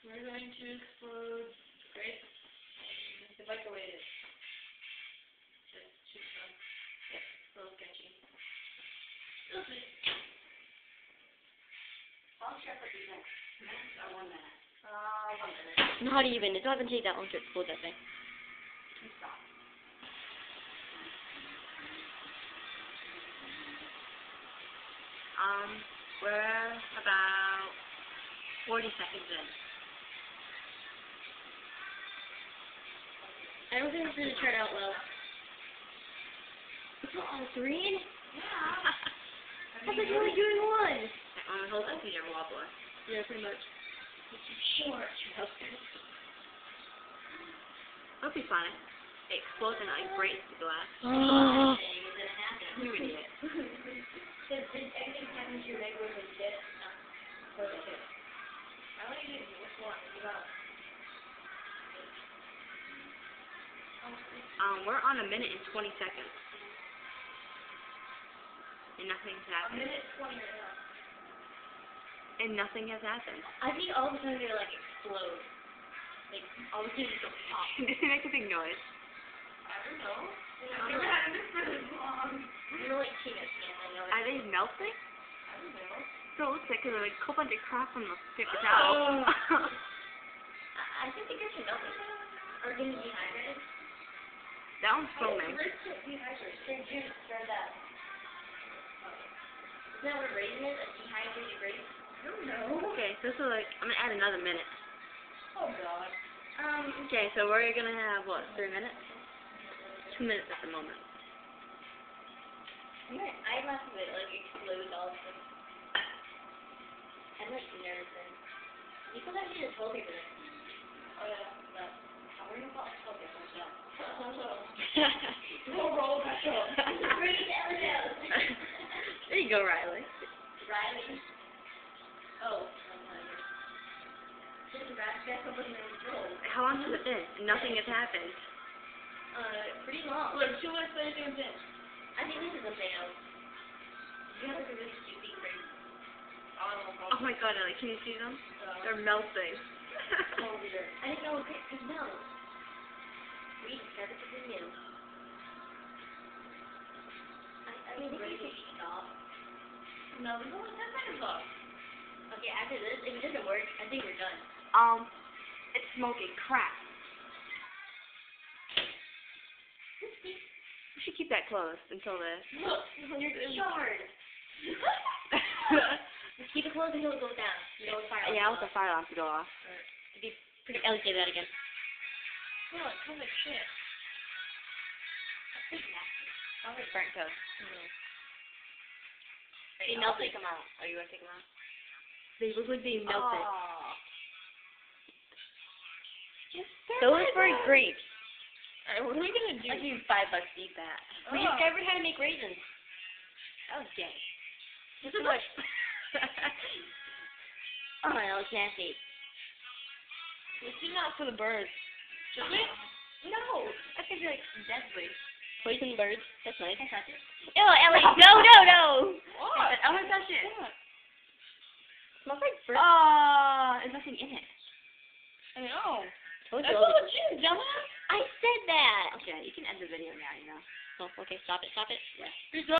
We're going to explode grape. The microwave is just too fun. Yep, a little sketchy. We'll see. How long should I put these in? Minutes or 1 minute? 1 minute. Not even. It's not going to take that long to explode that thing. You stop. We're about 40 seconds in. I don't think it's going to turn out well. It's not on 3? Yeah. I thought you were only doing 1. On the whole thing, you're wobbler. Yeah, pretty much. It's too short. That'll be funny. It explodes and it breaks the glass. Oh. You idiot. Did anything happen to your microwave when you did it? No. What did it? I want you to do which one. You got. We're on 1 minute and 20 seconds. And nothing's A happened. minute 20 right now. And nothing has happened. I think all of a sudden they're like explode. Like all of a sudden just go pop. Did it make a big noise? I don't know. I've never had this for this long. They're like peanuts, you know. Are they melting? I don't know. So it looks like there's like a whole bunch of crap on the paper towel. I think they get to melting. Or getting dehydrated. That one's foaming. Grapes get dehydrated. Straight juice, straight that. Isn't that what a raisin is? A dehydrated grape? I don't know. Okay, so this is like, I'm gonna add another minute. Oh God. Okay, so we're gonna have, what, 3 minutes? 2 minutes at the moment. I must have it like explode all of a sudden. I'm like nervous. You still have to use toilet paper. Oh yeah. But we're gonna put toilet paper on that. We'll roll back up. Bring it down. There you go, Riley. Riley. Oh. Just that's something that was rolled. How long has it been? Nothing has happened. Pretty long. Look, 2 minutes later, it's in. I think this is a fail. You have like a really juicy grape. Oh my god, Ellie, can you see them? They're melting. Oh, weird. I didn't know it could melt. We discovered something new. I mean, I think you should stop. No, there's only 10 seconds left. Okay, after this, if it doesn't work, I think we're done. It's smoking crap. We should keep that closed until the... Look, You're charred. Just keep it closed until it goes down. You know, fire. Yeah, I'll let the fire alarm to go off. It'd be pretty. I'll say that again. look, it smells like shit. Sounds like burnt toast. They I'll melted. take them out. Are you gonna take them out? They look like they melted. Those were grapes. Alright, what are we gonna do? I'll give you $5 to eat that. We discovered how to make raisins. That was gay. This is like. Oh, that looks nasty. Let's do that for the birds. Should we? No. That could be like deadly. Poison birds. That's nice. Can I touch it? Oh, Ellie. No. What? I want to touch it. Smells like bird. There's nothing in it. I know. Told That's you. all the juice, dumbass. I said that. Okay, you can end the video now, you know. Oh, okay. Stop it. Yeah. He's